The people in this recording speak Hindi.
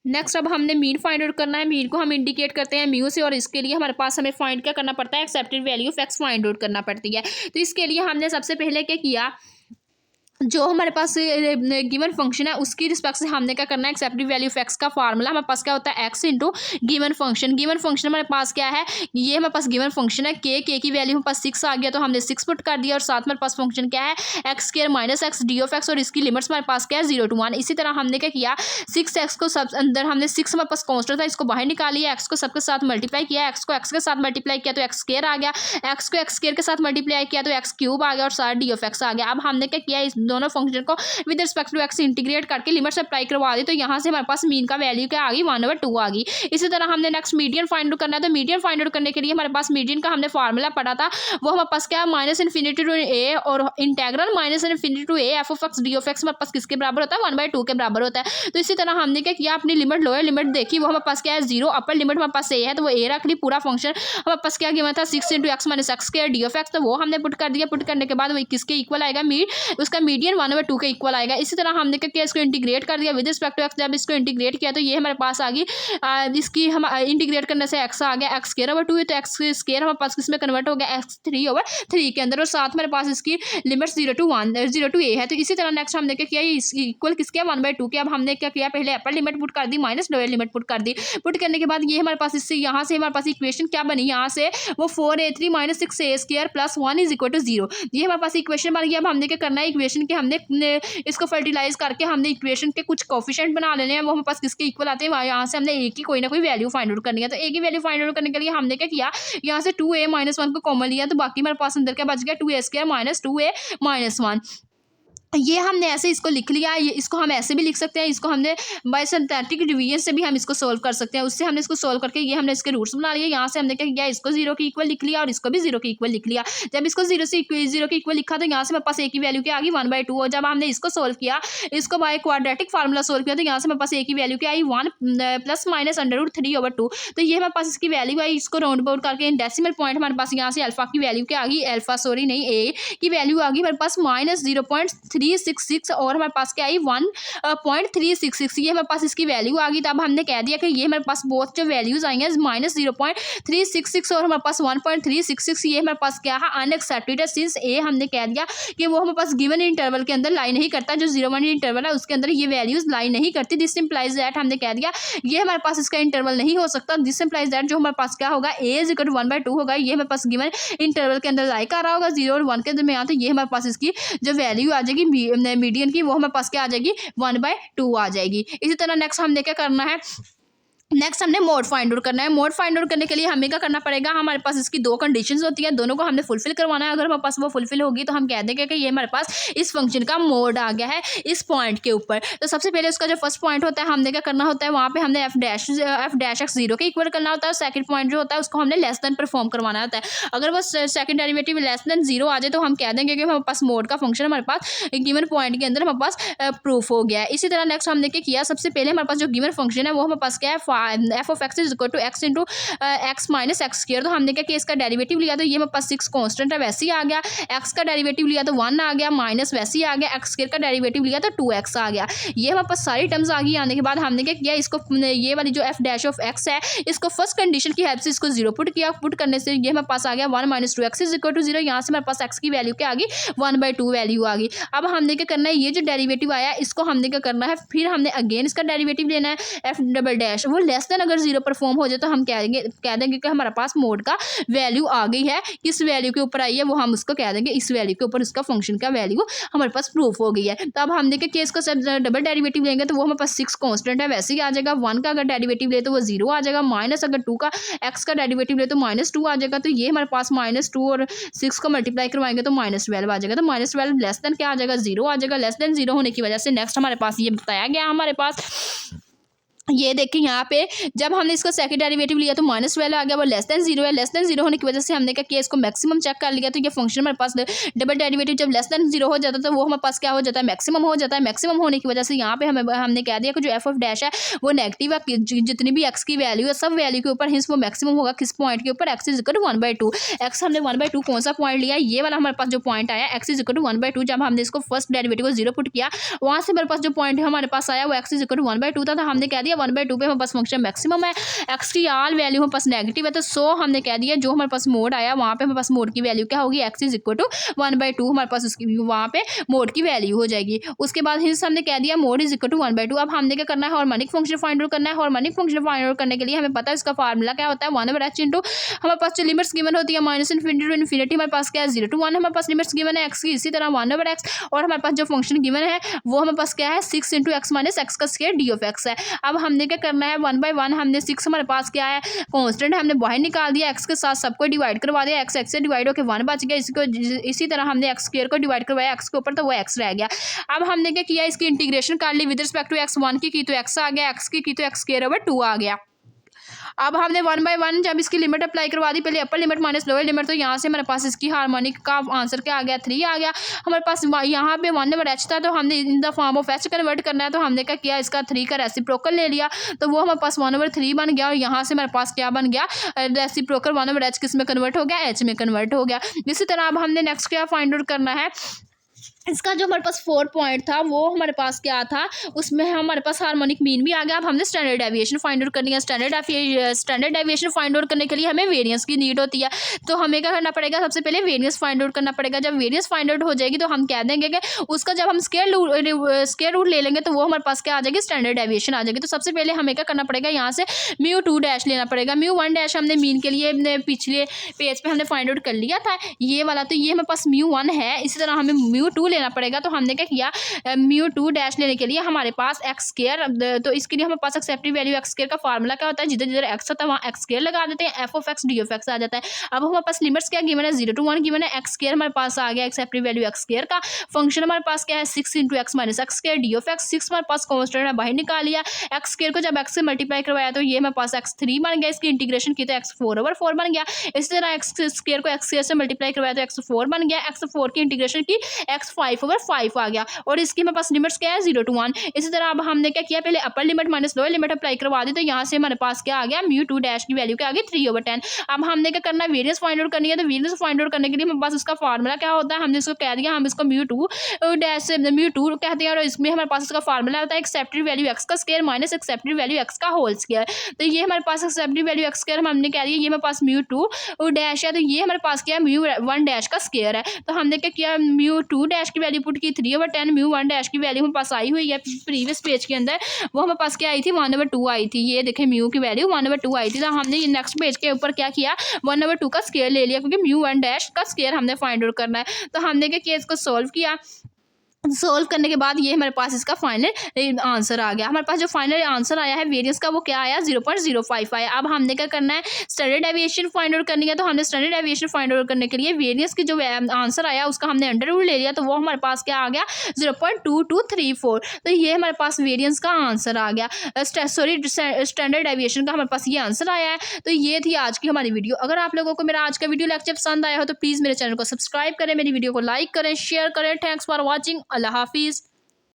नेक्स्ट अब हमने मीन फाइंड आउट करना है। मीन को हम इंडिकेट करते हैं म्यू से, और इसके लिए हमारे पास हमें फाइंड क्या करना पड़ता है, accepted value of x find out करना पड़ती है। तो इसके लिए हमने सबसे पहले क्या किया, जो हमारे पास गिवन फंक्शन है उसकी रिस्पेक्ट से हमने क्या करना है, एक्सेप्टेड वैल्यू ऑफ एक्स का फार्मूला हमारे पास क्या होता है, x into given function. Given function हमारे पास क्या है, ये हमारे पास गिवन फंक्शन है के की वैल्यू हमारे पास 6 आ गया, तो हमने 6 पुट कर दिया, और साथ हमारे पास फंक्शन क्या है, x square minus x D of x, और इसकी लिमिट्स हमारे पास क्या है 0 to 1। इसी तरह हमने क्या किया, 6x को सब अंदर हमने 6 हमारे पास कॉन्स्टेंट था, इसको बाहर निकालिए, एक्स को सबके साथ मल्टीप्लाई किया, एक्स को एक्स के साथ मल्टीप्लाई किया तो एक्स स्क्वायर आ गया, एक्स को एक्स स्क्वायर के साथ मल्टीप्लाई किया तो एक्स क्यूब आ गया, और सारा डी ऑफ एक्स आ गया। अब हमने क्या किया, इस दोनों फंक्शन को with respect to x integrate करके लिमिट्स अप्लाई करवा दी, तो यहाँ से हमारे पास मीन का वैल्यू क्या आ गई, 1/2 आ गई। इसी तरह हमने नेक्स्ट मीडियन फाइंड आउट करना है, तो मीडियन फाइंड आउट करने के लिए हमारे पास मीडियन का हमने फार्मूला पढ़ा था, वो हमारे पास क्या है, -∞ टू a और integral -∞ to a f of x D of x हमारे पास किसके बराबर होता है, 1/2 के बराबर होता है। तो इसी तरह हमने क्या किया, अपनी लिमिट लोअर लिमिट देखी, वो हमारे पास क्या है 0, अपर लिमिट हमारे पास a है तो वो a रख ली। पूरा फंक्शन हमारे पास क्या गिवन था, 6 × x - x square D of x, तो वो हमने पुट कर दिया। पुट करने के बाद वो किसके इक्वल आएगा, उसका मीडियन 1/2 के इक्वल आएगा। इसी तरह हमने क्या किया, इसको इंटीग्रेट कर दिया विद रिस्पेक्ट टू एक्स। जब इसको इंटीग्रेट किया तो ये हमारे पास आ गई, इसकी हम इंटीग्रेट करने से एक्स आ गया x स्क्वायर / 2 है, तो एक्स स्क्वायर हमारे पास किसमें कन्वर्ट हो गया, x3/3 के अंदर, और साथ हमारे पास इसकी लिमिट 0 to a है। तो इसी तरह नेक्स्ट हमने क्या किया, इक्वल किसके 1/2 के। अब हमने क्या किया, पहले अपर लिमिट पुट कर दी माइनस लोअर लिमिट पुट कर दी। पुट करने के बाद ये हमारे पास इससे यहाँ से हमारे पास इक्वेशन क्या बनी, यहाँ से वो 4a3 - 6a² + 1 = 0, ये हमारे पास इक्वेशन बन गया। अब हमने क्या करना है, इक्वेशन के हमने इसको फर्टिलाइज करके हमने इक्वेशन के कुछ कोफिशिएंट बना लेने हैं, वो हमारे पास किसके इक्वल आते हैं, यहाँ से हमने ए की कोई ना कोई वैल्यू फाइंड आउट करनी है। तो ए की वैल्यू फाइंड आउट करने के लिए हमने क्या किया, यहाँ से 2a - 1 को कॉमन लिया, तो बाकी हमारे पास अंदर क्या बच गया, 2a² - 2a - 1। ये हमने ऐसे इसको लिख लिया, ये इसको हम ऐसे भी लिख सकते हैं, इसको हमने बाय सिंथेटिक डिवीजन से भी हम इसको सोल्व कर सकते हैं। उससे हमने इसको सोल्व करके ये हमने इसके रूट्स बना लिए। यहाँ से हमने क्या किया, इसको 0 के इक्वल लिख लिया और इसको भी 0 के इक्वल लिख लिया। जब इसको 0 के इक्वल लिखा तो यहाँ से मेरे पास a की वैल्यू क्या आ गई, 1/2। और जब हमने इसको सोल्व किया, इसको बाय क्वाड्रेटिक फार्मूला सोल्व किया, तो यहाँ से मेरे पास a की वैल्यू क्या आई, 1 ± √3/2। तो ये हमारे पास इसकी वैल्यू आई। इसको राउंड अबाउट करके डेसिमल पॉइंट हमारे पास यहाँ से अल्फा की वैल्यू क्या आ गई, a की वैल्यू आ गई हमारे पास -0.366, और हमारे पास क्या आई 1.366, ये हमारे पास इसकी वैल्यू आ गई। तो अब हमने कह दिया कि ये हमारे पास बोथ जो वैल्यूज आई हैं -0.366 और हमारे पास 1.366, ये हमारे पास क्या है, अनएक्सेप्टेड है। सिंस ए हमने कह दिया कि वो हमारे पास गिवन इंटरवल के अंदर लाई नहीं करता, जो 0-1 इंटरवल है उसके अंदर ये वैल्यूज लाई नहीं करती। दिस इंप्लाइज दैट हमने कह दिया ये हमारे पास इसका इंटरवल नहीं हो सकता। दिस इंप्लाइज दैट जो हमारे पास क्या होगा, a = 1/2 होगा, ये हमारे पास गिवन इंटरवल के अंदर लाई कर रहा होगा 0 और 1 के दरमियान। तो ये हमारे पास इसकी जो वैल्यू आ जाएगी मीडियन की, वो हमारे पास क्या आ जाएगी, 1/2 आ जाएगी। इसी तरह नेक्स्ट हमने क्या करना है, नेक्स्ट हमने मोड फाइंड आउट करना है। मोड फाइंड आउट करने के लिए हमें क्या करना पड़ेगा, हमारे पास इसकी 2 कंडीशंस होती है, दोनों को हमने फुलफिल करवाना है। अगर हमारे पास वो फुलफिल होगी तो हम कह देंगे कि ये हमारे पास इस फंक्शन का मोड आ गया है इस पॉइंट के ऊपर। तो सबसे पहले उसका जो फर्स्ट पॉइंट होता है, हमने क्या करना होता है, वहाँ पे हमने f डैश x 0 के इक्वल करना होता है। सेकंड पॉइंट जो होता है उसको हमने लेस देन परफॉर्म करवाना होता है। अगर वो सेकंड डेरिवेटिव लेस देन 0 आ जाए तो हम कह देंगे कि हमारे पास मोड का फंक्शन हमारे पास गिवन पॉइंट के अंदर हमारे पास प्रूफ हो गया है। इसी तरह नेक्स्ट हमने क्या किया, सबसे पहले हमारे पास जो गिवन फंक्शन है वो हमारे पास क्या है, f of x = x × x - x²। तो हमने क्या किया, इसका डेरिवेटिव लिया तो ये हमारे पास 6 कांस्टेंट है, वैसे ही आ गया। x का डेरिवेटिव लिया तो 1 आ गया, माइनस वैसे ही आ गया। x² का डेरिवेटिव लिया तो 2x आ गया। ये हमारे पास सारी टर्म्स आ गई। आने के बाद हमने क्या किया, इसको ये वाली जो f डैश ऑफ x है, इसको फर्स्ट कंडीशन की हेल्प से इसको 0 पुट किया। पुट करने से ये हमारे पास आ गया 1 - 2x = 0। यहाँ से हमारे पास x की वैल्यू क्या आ गई, 1/2 वैल्यू आ गई। अब हमने क्या करना है, ये जो डेरिवेटिव आया इसको हमने क्या करना है, फिर हमने अगेन इसका डेरिवेटिव लेना है। f डबल डैश वो लेस देन अगर 0 परफॉर्म हो जाए तो हम कह देंगे कि हमारे पास मोड का वैल्यू आ गई है। किस वैल्यू के ऊपर आई है वो हम उसको कह देंगे इस वैल्यू के ऊपर उसका फंक्शन का वैल्यू हमारे पास प्रूफ हो गई है। तो अब हमने क्या, इसको सब डबल डेरिवेटिव लेंगे तो वो हमारे पास 6 कांस्टेंट है, वैसे ही आ जाएगा। 1 का अगर डेरिवेटिव ले तो वो 0 आ जाएगा, माइनस अगर 2 का x का डेरिवेटिव ले तो -2 आ जाएगा। तो ये हमारे पास -2 और 6 को मल्टीप्लाई करवाएंगे तो -12 आ जाएगा। तो -12 लेस देन क्या आ जाएगा, 0 आ जाएगा। लेस देन 0 होने की वजह से नेक्स्ट हमारे पास ये बताया गया, हमारे पास ये देखिए यहाँ पे जब हमने इसका सेकंड डेरिवेटिव लिया तो -12 आ गया, वो लेस देन 0 है। लेस देन 0 होने की वजह से हमने क्या किया, इसको मैक्सिमम चेक कर लिया। तो ये फंक्शन हमारे पास डबल डेरिवेटिव जब लेस देन 0 हो जाता है तो वो हमारे पास क्या हो जाता है, मैक्सिमम हो जाता है। मैक्सिमम होने की वजह से यहाँ पे हमने कह दिया कि जो f ऑफ डैश है वो नेगेटिव है, जितनी भी x की वैल्यू है सब वैल्यू के ऊपर हिंस वो मैक्सिमम होगा। किस पॉइंट के ऊपर, x = 1/2। x हमने 1/2 कौन सा पॉइंट लिया, ये वाला हमारे पास जो पॉइंट आया x = 1/2। जब हमने इसको फर्स्ट डेरिवेटिव को 0 पुट किया, वहाँ से हमारे पास जो पॉइंट हमारे पास आया वो x = 1/2 था। तो हमने कह दिया है, 1/2 पे हमारे पास फंक्शन मैक्सिमम है, एक्स की ऑल वैल्यू हमारे पास नेगेटिव है, तो सो हमने कह दिया जो हमारे पास मोड आया वहाँ पे हमारे पास मोड की वैल्यू क्या होगी, एक्स इज इक्वल टू 1/2 हमारे पास उसकी वहाँ पे मोड की वैल्यू हो जाएगी। उसके बाद हिंस हमने कह दिया मोड इज इक्वल टू 1/2। अब हमने क्या करना है, हार्मोनिक फंक्शन फाइंड आउट करना है। हार्मोनिक फंक्शन फाइंड आउट करने के लिए हमें पता है इसका फार्मूला क्या होता है, 1/h इंटू हमारे पास जो लिमिट्स गिवन होती है माइनस इन्फिनिटी टू इन्फिनिटी, हमारे पास क्या है 0 to 1 हमारे पास लिमिट्स गिवन है एक्स की, इसी तरह 1/x और हमारे पास जो फंक्शन गिवन है वो हमारे पास क्या है 6 इंटू एक्स माइनस एक्स का स्क्वायर डी ऑफ एक्स है। अब हमने क्या करना है 1/1 हमने 6 हमारे पास क्या है कॉन्स्टेंट है, हमने बाहर निकाल दिया, एक्स के साथ सबको डिवाइड करवा दिया, एक्स एक्स से डिवाइड होकर 1 बच गया, इसको इसी तरह हमने एक्स स्क्वायर को डिवाइड करवाया एक्स के ऊपर, तो वो एक्स रह गया। अब हमने क्या किया इसकी इंटीग्रेशन कर ली विद रिस्पेक्ट टू एक्स, 1 की तो एक्स आ गया, एक्स की तो एक्स स्क्वायर ओवर 2 आ गया। अब हमने 1/1 जब इसकी लिमिट अप्लाई करवा दी, पहले upper limit minus lower limit, तो यहाँ से हमारे पास इसकी हार्मोनिक का आंसर क्या आ गया 3 आ गया। हमारे पास यहाँ पे 1/h था, तो हमने in the form of h convert करना है, तो हमने क्या किया इसका 3 का रेसिप्रोकल ले लिया, तो वो हमारे पास 1/3 बन गया, और यहाँ से हमारे पास क्या बन गया रेसिप्रोकल 1/h किस में कन्वर्ट हो गया, h में कन्वर्ट हो गया। इसी तरह अब हमने नेक्स्ट क्या फाइंड आउट करना है, इसका जो हमारे पास 4 पॉइंट था वो हमारे पास क्या था, उसमें हमारे पास हार्मोनिक मीन भी आ गया। अब हमने स्टैंडर्ड डेविएशन फाइंड आउट करनी है। स्टैंडर्ड डेविएशन फाइंड आउट करने के लिए हमें वेरिएंस की नीड होती है, तो हमें क्या करना पड़ेगा, सबसे पहले वेरिएंस फाइंड आउट करना पड़ेगा। जब वेरिएंस फाइंड आउट हो जाएगी तो हम कह देंगे कि उसका जब हम स्क्वायर रूट ले लेंगे तो वो हमारे पास क्या आ जाएगी, स्टैंडर्ड डेविएशन आ जाएगी। तो सबसे पहले हमें क्या करना पड़ेगा, यहाँ से μ2 लेना पड़ेगा। μ1 हमने मीन के लिए पिछले पेज पे हमने फाइंड आउट कर लिया था ये वाला, तो ये हमारे पास μ1 है, इसी तरह हमें μ2 लेना पड़ेगा। तो हमने क्या किया μ2 लेने के लिए हमारे पास एक्स स्क्वायर, तो इसके लिए हमारे पास एक्सेप्टिव वैल्यू एक्स स्क्वायर का फार्मूला क्या होता है, जिधर जिधर एक्स होता है वहाँ एक्स स्क्वायर लगा देते हैं, F of x D of X आ जाता है। अब हमारे पास लिमिट्स क्या गिवन है 0 to 1 गिवन है, एक्स स्क्वायर हमारे पास आ गया एक्सेप्टिव वैल्यू एक्स स्क्वायर का, फंक्शन हमारे पास क्या है 6 into x minus x square D of x, 6 हमारे पास कॉन्स्टेंट है बाहर निकाल लिया, एक्स स्क्वायर को जब एक्स से मल्टीप्लाई करवाया तो ये हमारे पास x3 बन गया, इसकी इंटीग्रेशन की तो x4/4 बन गया। इसी तरह एक्स स्क्वायर को एक्स स्क्वायर से मल्टीप्लाई करवाया तो x4 बन गया, x4 की इंटीग्रेशन की x5/5 आ गया, और इसकी हमारे पास लिमिट्स क्या है 0 to 1। इसी तरह अब हमने क्या किया, पहले upper limit minus lower limit apply करवा दी, तो यहाँ से हमारे पास क्या आ गया μ2 की वैल्यू क्या आ गई 3/10। अब हमने क्या करना है, वेरिएंस फाइंड आउट करनी है, तो वेरिएंस फाइंड आउट करने के लिए हमारे पास उसका फार्मूला क्या होता है, हमने इसको कह दिया, हम इसको μ2 कहते हैं, और इसमें हमारे पास इसका फार्मूला होता है एक्सेप्टेड वैल्यू एक्स का square minus accepted value x का होल स्क्वायर। तो ये हमारे पास एक्सेप्टेड वैल्यू एक्स स्क्वायर हमने कह दिया, ये हमारे पास μ2 है, तो ये हमारे पास क्या है μ1 का स्क्वायर है। तो हमने क्या किया, μ2 की वैल्यू पुट की 3/10, μ1 की वैल्यू हमारे पास आई हुई है प्रीवियस पेज के अंदर, वो हमारे पास क्या आई थी 1/2 आई थी, ये देखें म्यू की वैल्यू 1/2 आई थी। तो हमने नेक्स्ट पेज के ऊपर क्या किया 1/2 का स्क्वायर ले लिया, क्योंकि μ1 का स्क्वायर हमने फाइंड आउट करना है। तो हमने क्या किया, इसको सोल्व किया, सोल्व करने के बाद ये हमारे पास इसका फाइनल आंसर आ गया। हमारे पास जो फाइनल आंसर आया है वेरिएंस का वो क्या आया 0.05 आया। अब हमने क्या करना है, स्टैंडर्ड डेविएशन फाइंड आउट करनी है, तो हमने स्टैंडर्ड डेविएशन फाइंड आउट करने के लिए वेरिएंस की जो आंसर आया उसका हमने अंडर रूट ले लिया, तो वो हमारे पास क्या आ गया 0.2234। तो ये हमारे पास वेरिएंस का आंसर आ गया, सॉरी स्टैंडर्ड डेविएशन का हमारे पास ये आंसर आया है। तो ये थी आज की हमारी वीडियो। अगर आप लोगों को मेरा आज का वीडियो लेक्चर पसंद आया हो तो प्लीज़ मेरे चैनल को सब्सक्राइब करें, मेरी वीडियो को लाइक करें, शेयर करें। Thanks for watching. अल्लाह हाफिज़।